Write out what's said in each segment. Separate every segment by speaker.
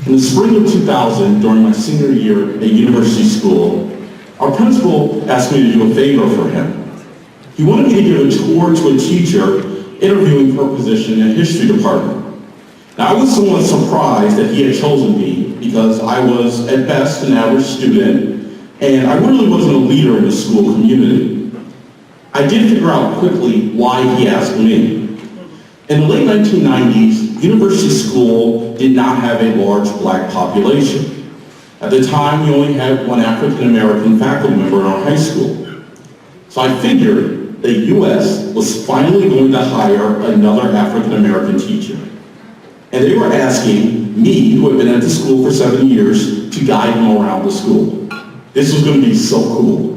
Speaker 1: In the spring of 2000, during my senior year at university school, our principal asked me to do a favor for him. He wanted me to give a tour to a teacher interviewing for a position in the history department. Now, I was somewhat surprised that he had chosen me because I was, at best, an average student, and I really wasn't a leader in the school community. I did figure out quickly why he asked me. In the late 1990s, university school did not have a large black population. At the time, we only had one African-American faculty member in our high school. So I figured the U.S. was finally going to hire another African-American teacher. And they were asking me, who had been at the school for 7 years, to guide them around the school. This was going to be so cool.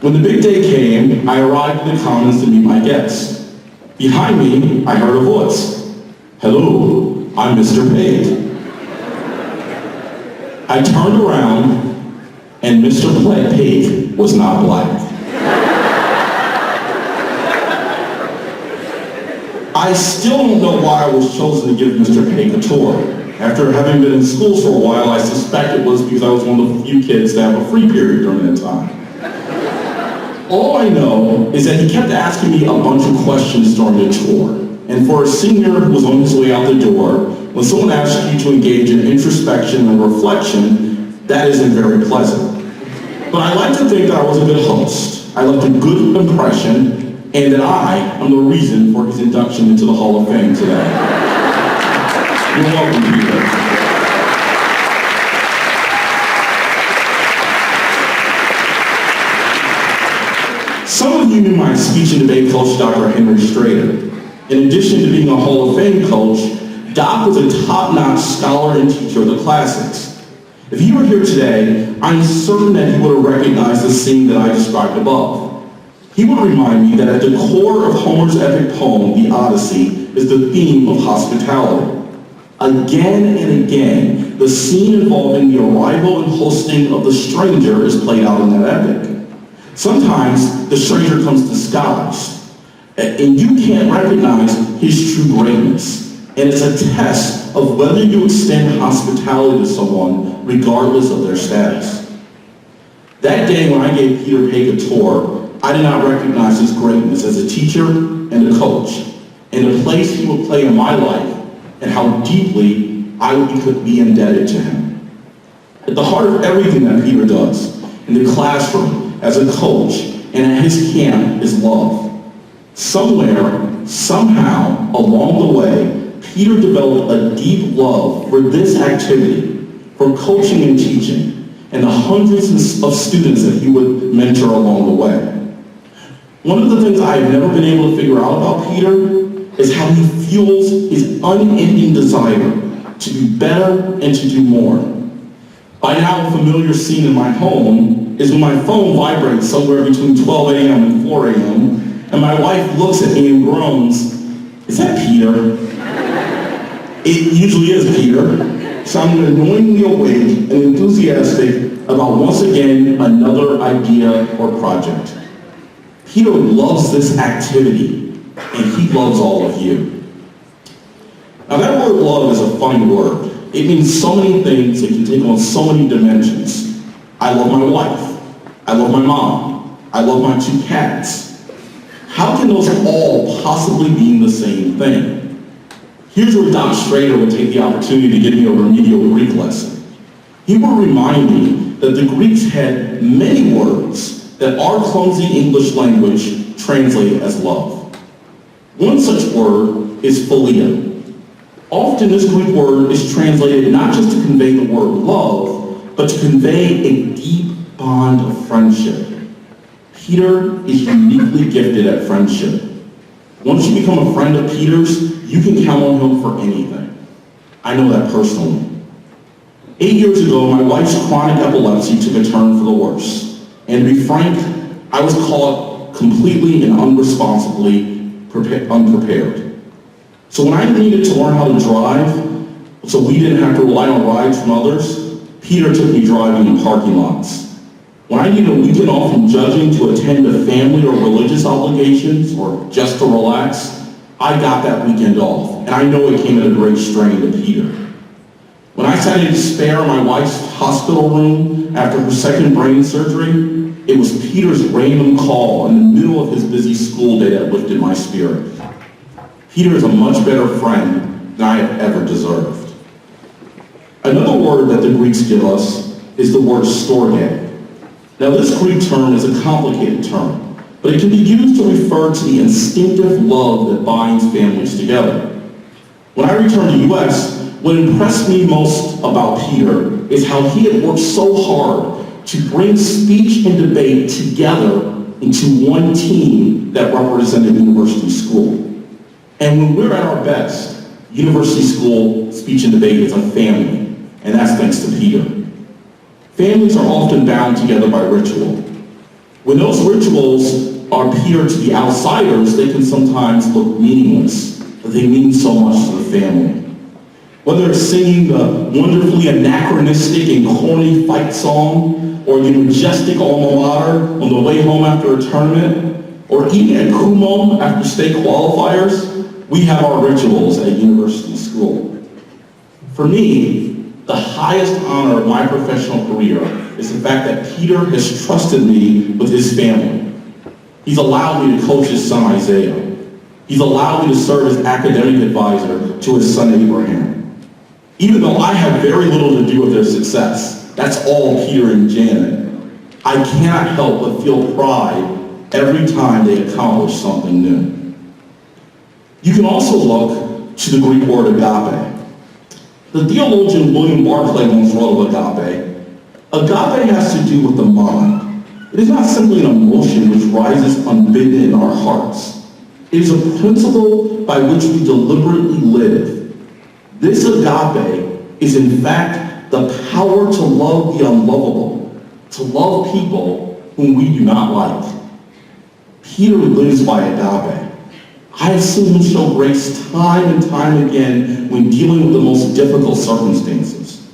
Speaker 1: When the big day came, I arrived in the Commons to meet my guests. Behind me, I heard a voice. "Hello, I'm Mr. Paik." I turned around, and Mr. Paik was not black. I still don't know why I was chosen to give Mr. Paik a tour. After having been in school for a while, I suspect it was because I was one of the few kids to have a free period during that time. All I know is that he kept asking me a bunch of questions during the tour. And for a senior who was on his way out the door, when someone asks you to engage in introspection and reflection, that isn't very pleasant. But I like to think that I was a good host. I left a good impression, and that I am the reason for his induction into the Hall of Fame today. You're welcome, Peter. Some of you knew my speech and debate coach, Dr. Henry Strader. In addition to being a Hall of Fame coach, Doc was a top-notch scholar and teacher of the classics. If he were here today, I'm certain that he would have recognized the scene that I described above. He would remind me that at the core of Homer's epic poem, the Odyssey, is the theme of hospitality. Again and again, the scene involving the arrival and hosting of the stranger is played out in that epic. Sometimes the stranger comes disguised, and you can't recognize his true greatness. And it's a test of whether you extend hospitality to someone regardless of their status. That day when I gave Peter Paik a tour, I did not recognize his greatness as a teacher and a coach, and the place he would play in my life, and how deeply I could be indebted to him. At the heart of everything that Peter does, in the classroom, as a coach, and at his camp, is love. Somewhere, somehow, along the way, Peter developed a deep love for this activity, for coaching and teaching, and the hundreds of students that he would mentor along the way. One of the things I have never been able to figure out about Peter is how he fuels his unending desire to be better and to do more. By now, a familiar scene in my home is when my phone vibrates somewhere between 12 a.m. and 4 a.m., and my wife looks at me and groans, "Is that Peter?" It usually is Peter, so I'm annoyingly awake and enthusiastic about once again another idea or project. Peter loves this activity, and he loves all of you. Now that word love is a funny word. It means so many things, it can take on so many dimensions. I love my wife. I love my mom. I love my 2 cats. How can those all possibly mean the same thing? Here's where Dr. Strader would take the opportunity to give me a remedial Greek lesson. He would remind me that the Greeks had many words that our clumsy English language translated as love. One such word is philia. Often this Greek word is translated not just to convey the word love, but to convey a deep bond of friendship. Peter is uniquely gifted at friendship. Once you become a friend of Peter's, you can count on him for anything. I know that personally. 8 years ago, my wife's chronic epilepsy took a turn for the worse. And to be frank, I was caught completely and unresponsibly unprepared. So when I needed to learn how to drive, so we didn't have to rely on rides from others, Peter took me driving in parking lots. When I needed a weekend off from judging to attend a family or religious obligations or just to relax, I got that weekend off, and I know it came at a great strain to Peter. When I sat in despair in my wife's hospital room after her second brain surgery, it was Peter's random call in the middle of his busy school day that lifted my spirit. Peter is a much better friend than I have ever deserved. Another word that the Greeks give us is the word storge. Now this Greek term is a complicated term, but it can be used to refer to the instinctive love that binds families together. When I returned to the U.S., what impressed me most about Peter is how he had worked so hard to bring speech and debate together into one team that represented university school. And when we're at our best, university school speech and debate is a family, and that's thanks to Peter. Families are often bound together by ritual. When those rituals appear to the outsiders, they can sometimes look meaningless, but they mean so much to the family. Whether it's singing the wonderfully anachronistic and corny fight song, or the majestic alma mater on the way home after a tournament, or eating at Kumo after state qualifiers, we have our rituals at university school. For me, the highest honor of my professional career is the fact that Peter has trusted me with his family. He's allowed me to coach his son Isaiah. He's allowed me to serve as academic advisor to his son Abraham. Even though I have very little to do with their success, that's all Peter and Janet, I cannot help but feel pride every time they accomplish something new. You can also look to the Greek word agape. The theologian William Barclay once wrote of agape. Agape has to do with the mind. It is not simply an emotion which rises unbidden in our hearts. It is a principle by which we deliberately live. This agape is in fact the power to love the unlovable, to love people whom we do not like. Peter lives by agape. I have seen him show grace time and time again when dealing with the most difficult circumstances.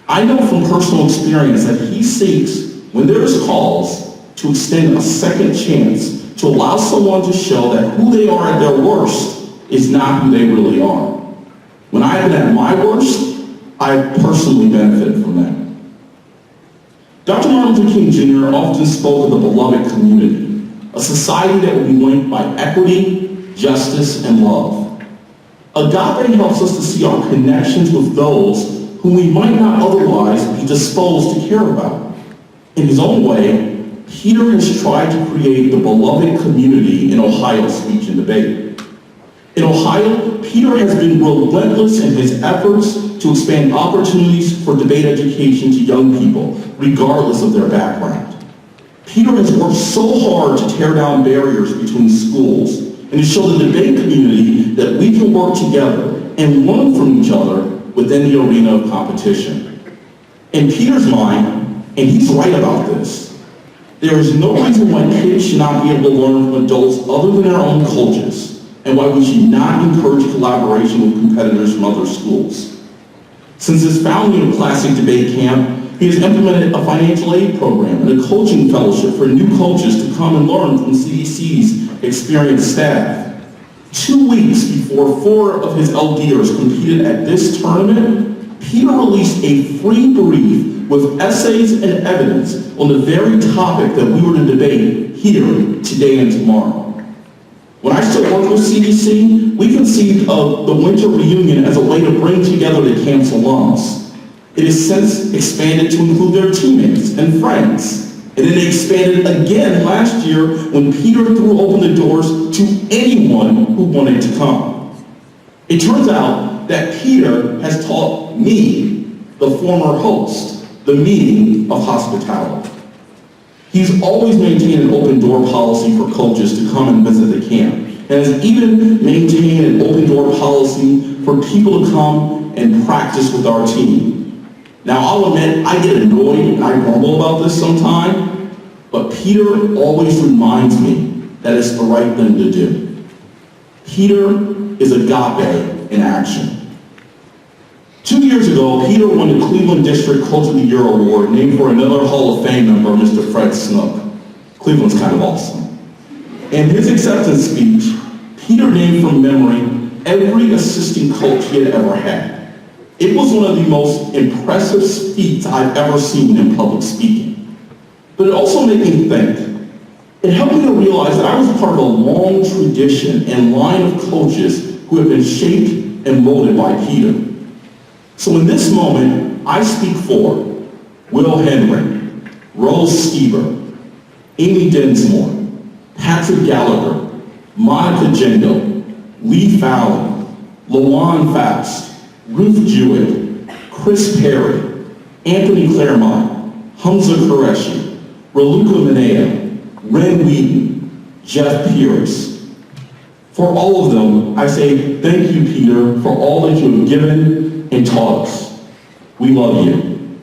Speaker 1: I know from personal experience that he seeks, when there is cause, to extend a second chance to allow someone to show that who they are at their worst is not who they really are. When I have been at my worst, I personally benefited from that. Dr. Martin Luther King Jr. often spoke of the beloved community, a society that will be linked by equity, justice, and love. Agape helps us to see our connections with those whom we might not otherwise be disposed to care about. In his own way, Peter has tried to create the beloved community in Ohio speech and debate. In Ohio, Peter has been relentless in his efforts to expand opportunities for debate education to young people, regardless of their background. Peter has worked so hard to tear down barriers between schools and to show the debate community that we can work together and learn from each other within the arena of competition. In Peter's mind, and he's right about this, there is no reason why kids should not be able to learn from adults other than their own coaches, and why we should not encourage collaboration with competitors from other schools. Since his founding of Classic Debate Camp, he has implemented a financial aid program and a coaching fellowship for new coaches to come and learn from CDC's experienced staff. 2 weeks before 4 of his LDers competed at this tournament, Peter released a free brief with essays and evidence on the very topic that we were to debate here today and tomorrow. When I still worked with CDC, we conceived of the winter reunion as a way to bring together the camp's alums. It has since expanded to include their teammates and friends. And then they expanded again last year when Peter threw open the doors to anyone who wanted to come. It turns out that Peter has taught me, the former host, the meaning of hospitality. He's always maintained an open door policy for coaches to come and visit the camp, and has even maintained an open door policy for people to come and practice with our team. Now, I'll admit, I get annoyed and I grumble about this sometime, but Peter always reminds me that it's the right thing to do. Peter is agape in action. 2 years ago, Peter won the Cleveland District Coach of the Year Award, named for another Hall of Fame member, Mr. Fred Snook. Cleveland's kind of awesome. In his acceptance speech, Peter named from memory every assistant coach he had ever had. It was one of the most impressive feats I've ever seen in public speaking. But it also made me think. It helped me to realize that I was part of a long tradition and line of coaches who have been shaped and molded by Peter. So in this moment, I speak for Will Henry, Rose Stever, Amy Densmore, Patrick Gallagher, Monica Jendo, Lee Fallon, LaJuan Faust, Ruth Jewett, Chris Perry, Anthony Claremont, Hamza Qureshi, Raluca Minea, Ren Wheaton, Jeff Pierce. For all of them, I say thank you, Peter, for all that you have given and taught us. We love you.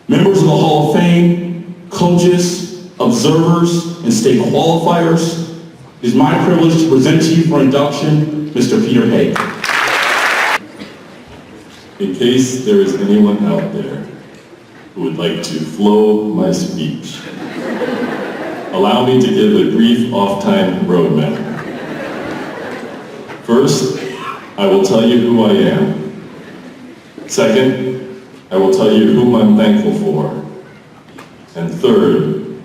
Speaker 1: Members of the Hall of Fame, coaches, observers, and state qualifiers, it is my privilege to present to you for induction, Mr. Peter Paik.
Speaker 2: In case there is anyone out there who would like to flow my speech, allow me to give a brief off-time roadmap. First, I will tell you who I am. Second, I will tell you whom I'm thankful for. And third,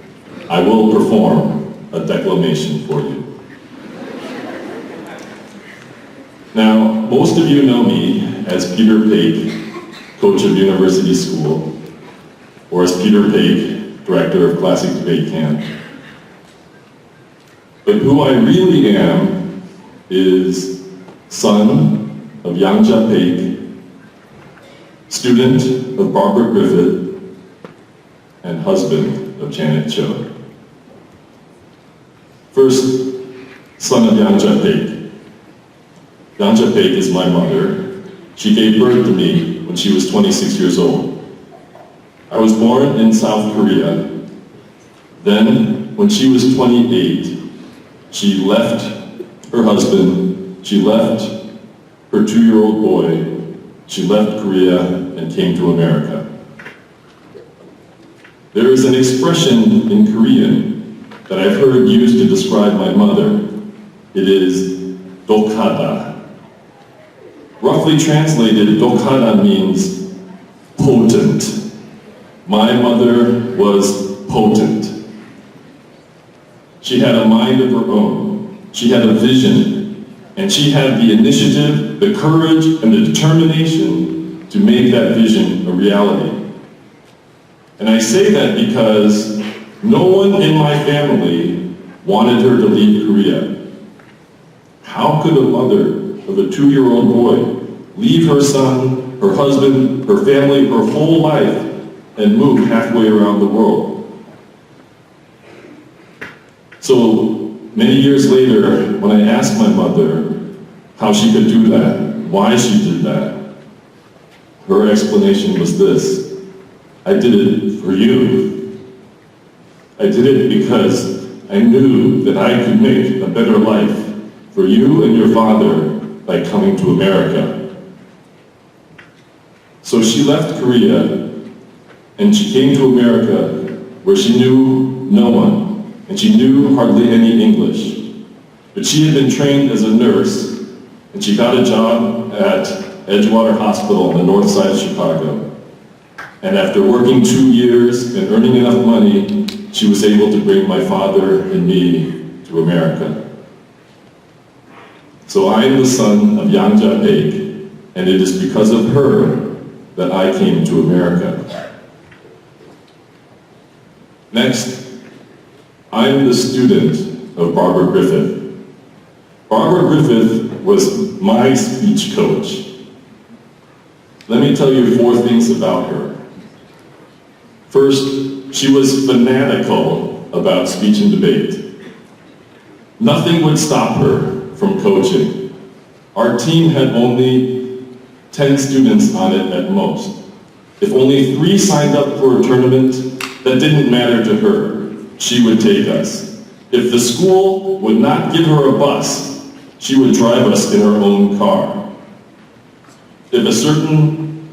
Speaker 2: I will perform a declamation for you. Now, most of you know me as Peter Paik, coach of University School, or as Peter Paik, director of Classic Debate Camp. But who I really am is son of Yangja Paik, student of Barbara Griffith, and husband of Janet Cho. First, son of Yangja Paik. Yangja Paik is my mother. She gave birth to me when she was 26 years old. I was born in South Korea. Then, when she was 28, she left her husband, she left her 2-year-old boy, she left Korea and came to America. There is an expression in Korean that I've heard used to describe my mother. It is dokada. Roughly translated, dokada means potent. My mother was potent. She had a mind of her own. She had a vision, and she had the initiative, the courage, and the determination to make that vision a reality. And I say that because no one in my family wanted her to leave Korea. How could a mother of a 2-year-old boy leave her son, her husband, her family, her whole life, and move halfway around the world? So many years later, when I asked my mother how she could do that, why she did that, her explanation was this: I did it for you. I did it because I knew that I could make a better life for you and your father by coming to America. So she left Korea and she came to America where she knew no one and she knew hardly any English. But she had been trained as a nurse and she got a job at Edgewater Hospital on the north side of Chicago. And after working 2 years and earning enough money, she was able to bring my father and me to America. So I am the son of Yangja Paik, and it is because of her that I came to America. Next, I am the student of Barbara Griffith. Barbara Griffith was my speech coach. Let me tell you 4 things about her. First, she was fanatical about speech and debate. Nothing would stop her from coaching. Our team had only 10 students on it at most. If only 3 signed up for a tournament, that didn't matter to her. She would take us. If the school would not give her a bus, she would drive us in her own car. If a certain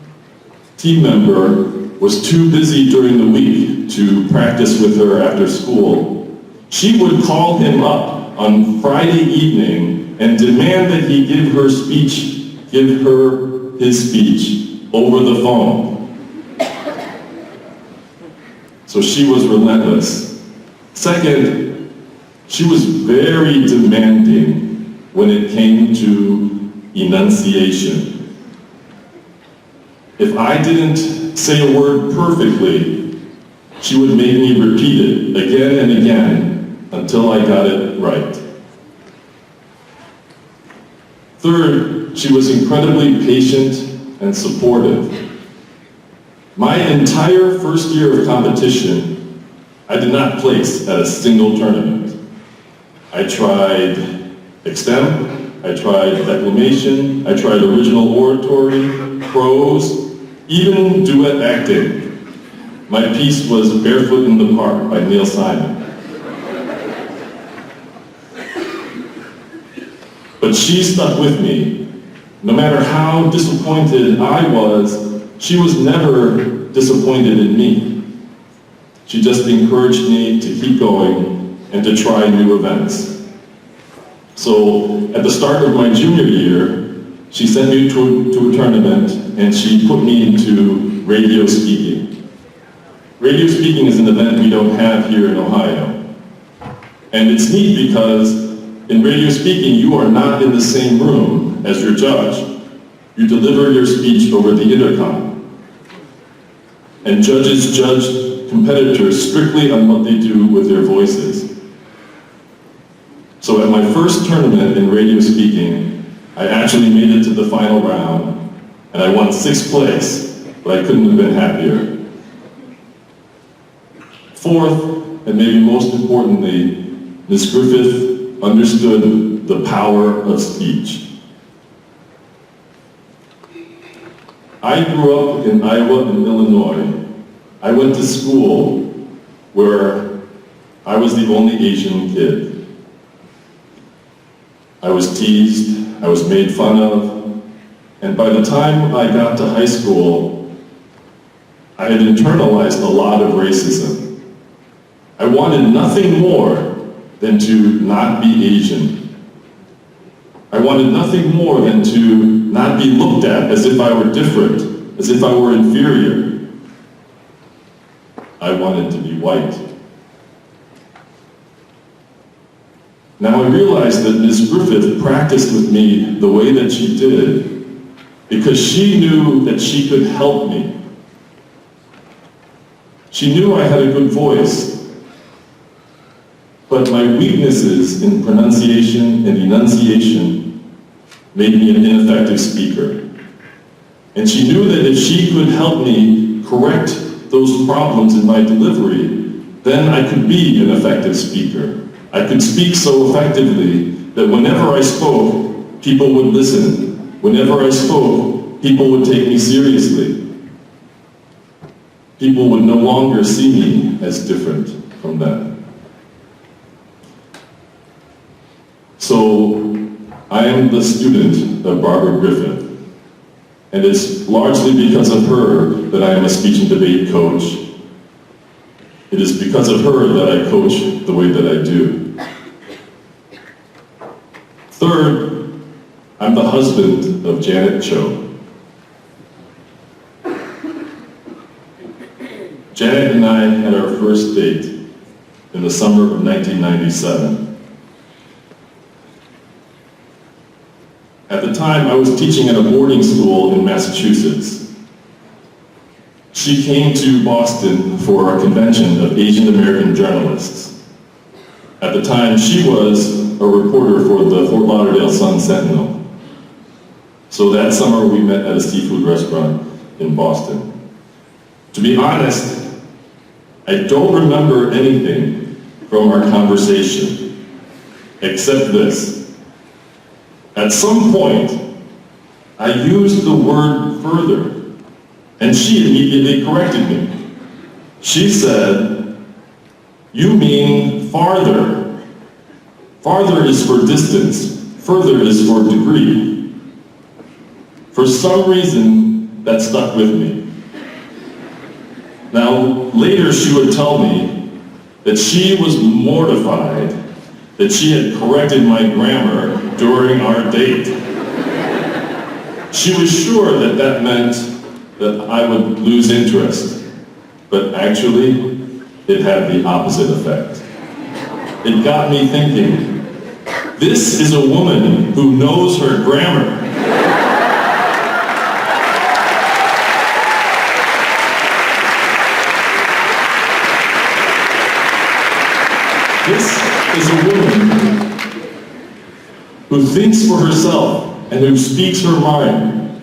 Speaker 2: team member was too busy during the week to practice with her after school, she would call him up on Friday evening and demand that he give her his speech over the phone. So she was relentless. Second, she was very demanding when it came to enunciation. If I didn't say a word perfectly, she would make me repeat it again and again until I got it right. Third, she was incredibly patient and supportive. My entire first year of competition, I did not place at a single tournament. I tried extemp, I tried declamation, I tried original oratory, prose, even duet acting. My piece was Barefoot in the Park by Neil Simon. But she stuck with me. No matter how disappointed I was, she was never disappointed in me. She just encouraged me to keep going and to try new events. So at the start of my junior year, she sent me to a tournament and she put me into radio speaking. Radio speaking is an event we don't have here in Ohio. And it's neat because in radio speaking, you are not in the same room as your judge. You deliver your speech over the intercom. And judges judge competitors strictly on what they do with their voices. So at my first tournament in radio speaking, I actually made it to the final round, and I won 6th place, but I couldn't have been happier. Fourth, and maybe most importantly, Ms. Griffith understood the power of speech. I grew up in Iowa and Illinois. I went to school where I was the only Asian kid. I was teased, I was made fun of, and by the time I got to high school, I had internalized a lot of racism. I wanted nothing more than to not be Asian. I wanted nothing more than to not be looked at as if I were different, as if I were inferior. I wanted to be white. Now I realized that Ms. Griffith practiced with me the way that she did because she knew that she could help me. She knew I had a good voice, but my weaknesses in pronunciation and enunciation made me an ineffective speaker. And she knew that if she could help me correct those problems in my delivery, then I could be an effective speaker. I could speak so effectively that whenever I spoke, people would listen. Whenever I spoke, people would take me seriously. People would no longer see me as different from them. So, I am the student of Barbara Griffith, and it's largely because of her that I am a speech and debate coach. It is because of her that I coach the way that I do. Third, I'm the husband of Janet Cho. Janet and I had our first date in the summer of 1997. At the time, I was teaching at a boarding school in Massachusetts. She came to Boston for a convention of Asian American journalists. At the time, she was a reporter for the Fort Lauderdale Sun-Sentinel. So that summer, we met at a seafood restaurant in Boston. To be honest, I don't remember anything from our conversation, except this. At some point, I used the word further, and she immediately corrected me. She said, "You mean farther. Farther is for distance, further is for degree." For some reason, that stuck with me. Now, later she would tell me that she was mortified that she had corrected my grammar during our date. She was sure that that meant that I would lose interest, but actually, it had the opposite effect. It got me thinking, this is a woman who knows her grammar. This is a woman who thinks for herself and who speaks her mind.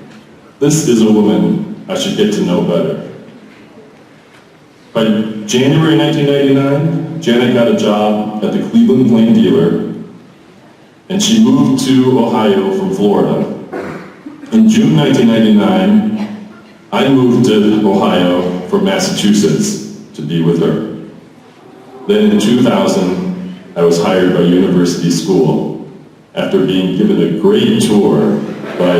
Speaker 2: This is a woman I should get to know better. By January 1999, Janet got a job at the Cleveland Plain Dealer, and she moved to Ohio from Florida. In June 1999, I moved to Ohio from Massachusetts to be with her. Then in 2000, I was hired by University School after being given a great tour by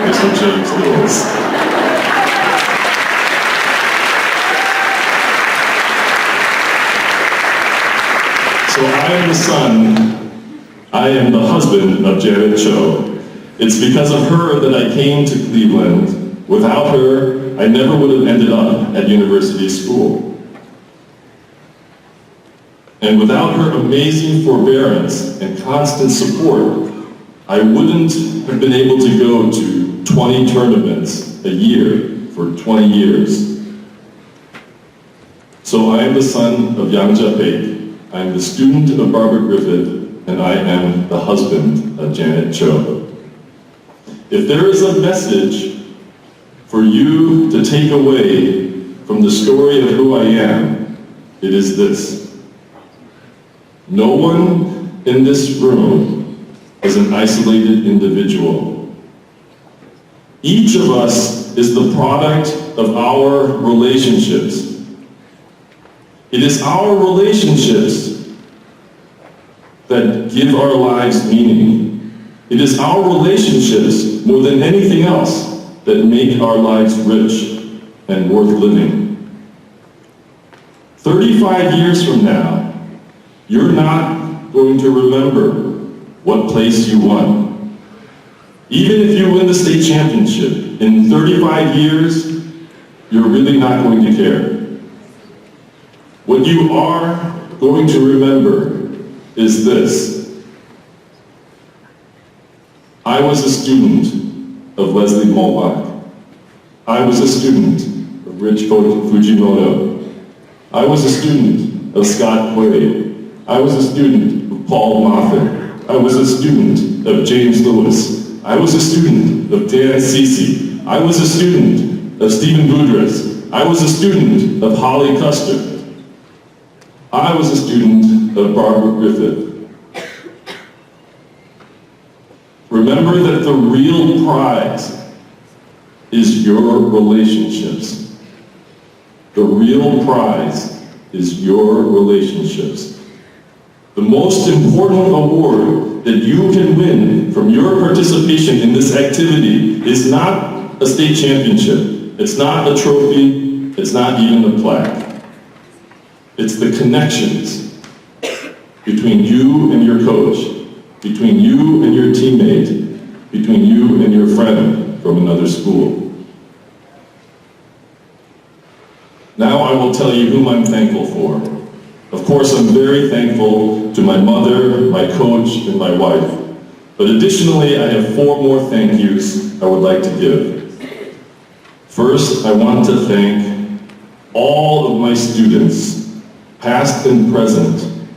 Speaker 2: Mr. James Lewis. So I am the son, I am the husband of Janet Cho. It's because of her that I came to Cleveland. Without her, I never would have ended up at University School. And without her amazing forbearance and constant support, I wouldn't have been able to go to 20 tournaments a year for 20 years. So I am the son of Yangja Paik, I am the student of Barbara Griffith, and I am the husband of Janet Cho. If there is a message for you to take away from the story of who I am, it is this. No one in this room is an isolated individual. Each of us is the product of our relationships. It is our relationships that give our lives meaning. It is our relationships, more than anything else, that make our lives rich and worth living. 35 years from now, you're not going to remember what place you won. Even if you win the state championship, in 35 years, you're really not going to care. What you are going to remember is this. I was a student of Leslie Molbach. I was a student of Rich Fujimoto. I was a student of Scott Quaid. I was a student of Paul Moffat. I was a student of James Lewis. I was a student of Dan Cece. I was a student of Stephen Boudreaux. I was a student of Holly Custer. I was a student of Barbara Griffith. Remember that the real prize is your relationships. The real prize is your relationships. The most important award that you can win from your participation in this activity is not a state championship. It's not a trophy. It's not even a plaque. It's the connections between you and your coach, between you and your teammate, between you and your friend from another school. Now I will tell you whom I'm thankful for. Of course, I'm very thankful to my mother, my coach, and my wife. But additionally, I have 4 more thank yous I would like to give. First, I want to thank all of my students, past and present,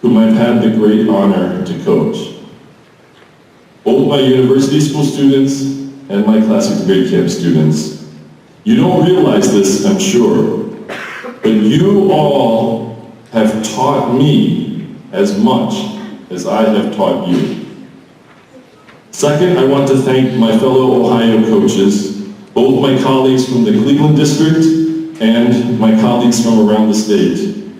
Speaker 2: whom I've had the great honor to coach. Both my university school students and my classic grade camp students. You don't realize this, I'm sure, but you all have taught me as much as I have taught you. Second, I want to thank my fellow Ohio coaches, both my colleagues from the Cleveland District and my colleagues from around the state.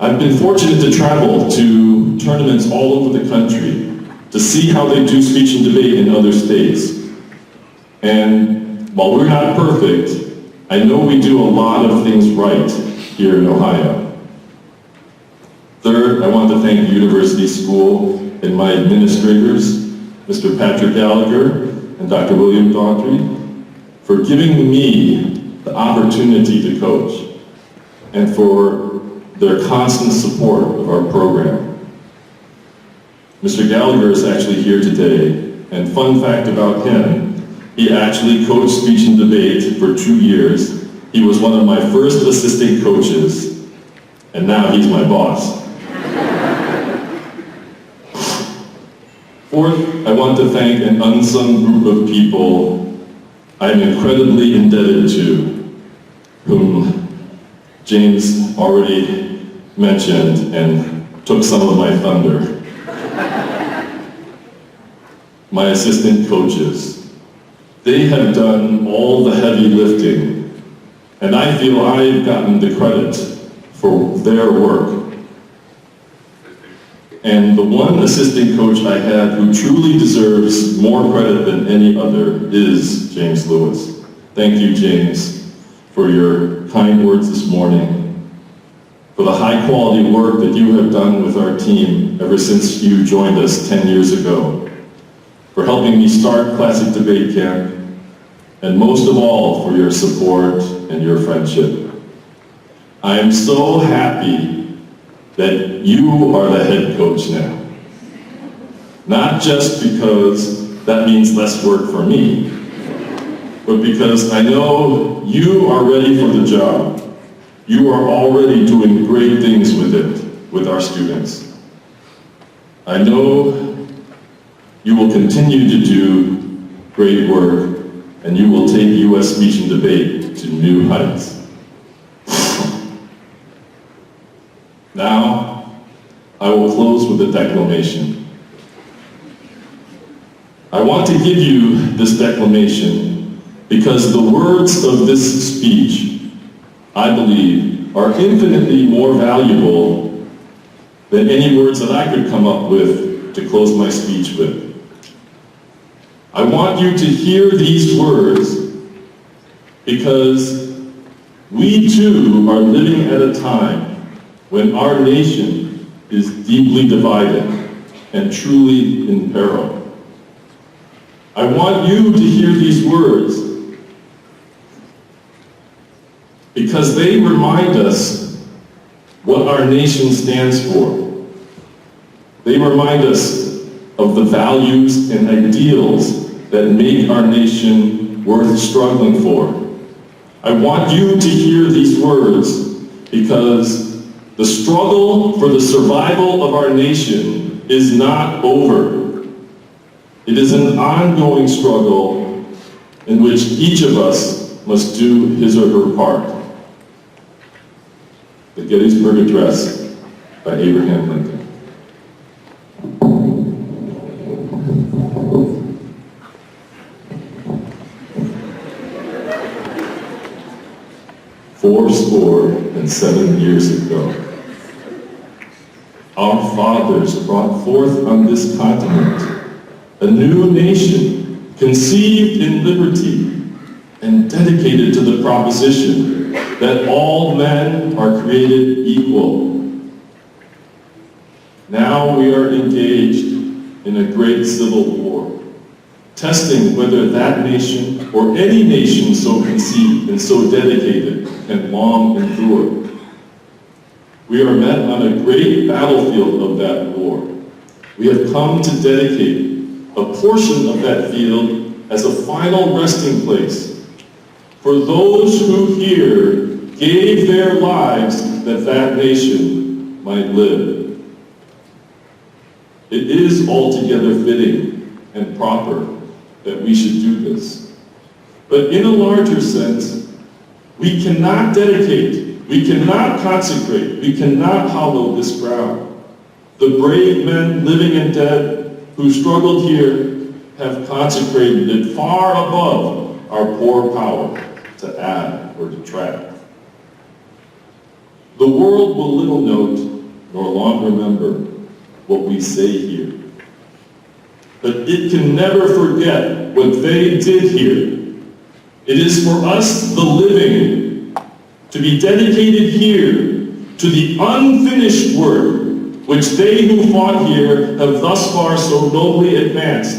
Speaker 2: I've been fortunate to travel to tournaments all over the country to see how they do speech and debate in other states. And while we're not perfect, I know we do a lot of things right here in Ohio. Third, I want to thank University School and my administrators, Mr. Patrick Gallagher and Dr. William Daughtry. for giving me the opportunity to coach, and for their constant support of our program. Mr. Gallagher is actually here today, and fun fact about him, he actually coached speech and debate for 2 years. He was one of my first assistant coaches, and now he's my boss. Fourth, I want to thank an unsung group of people I am incredibly indebted to, whom James already mentioned and took some of my thunder. My assistant coaches. They have done all the heavy lifting, and I feel I've gotten the credit for their work. And the one assistant coach I have who truly deserves more credit than any other is James Lewis. Thank you, James, for your kind words this morning, for the high quality work that you have done with our team ever since you joined us 10 years ago, for helping me start Classic Debate Camp, and most of all, for your support and your friendship. I am so happy that you are the head coach now. Not just because that means less work for me, but because I know you are ready for the job. You are already doing great things with it, with our students. I know you will continue to do great work, and you will take U.S. Speech and Debate to new heights. Now, I will close with a declamation. I want to give you this declamation because the words of this speech, I believe, are infinitely more valuable than any words that I could come up with to close my speech with. I want you to hear these words because we too are living at a time when our nation is deeply divided and truly in peril. I want you to hear these words because they remind us what our nation stands for. They remind us of the values and ideals that make our nation worth struggling for. I want you to hear these words because the struggle for the survival of our nation is not over. It is an ongoing struggle in which each of us must do his or her part. The Gettysburg Address by Abraham Lincoln. "407 years ago, our fathers brought forth on this continent a new nation conceived in liberty and dedicated to the proposition that all men are created equal. Now we are engaged in a great civil war, testing whether that nation or any nation so conceived and so dedicated can long endure. We are met on a great battlefield of that war. We have come to dedicate a portion of that field as a final resting place for those who here gave their lives that that nation might live. It is altogether fitting and proper that we should do this. But in a larger sense, we cannot dedicate, we cannot consecrate, we cannot hallow this ground. The brave men, living and dead, who struggled here have consecrated it far above our poor power to add or detract. The world will little note nor long remember what we say here. But it can never forget what they did here. It is for us, the living, to be dedicated here to the unfinished work which they who fought here have thus far so nobly advanced.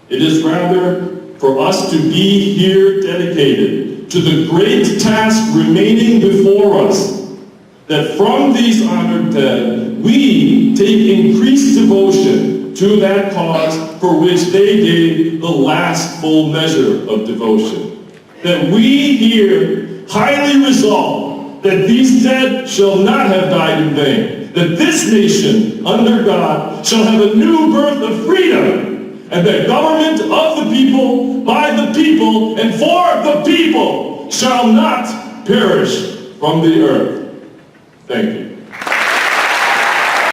Speaker 2: It is rather for us to be here dedicated to the great task remaining before us, that from these honored dead, we take increased devotion to that cause for which they gave the last full measure of devotion. That we here highly resolve that these dead shall not have died in vain, that this nation, under God, shall have a new birth of freedom, and that government of the people, by the people, and for the people shall not perish from the earth. Thank you.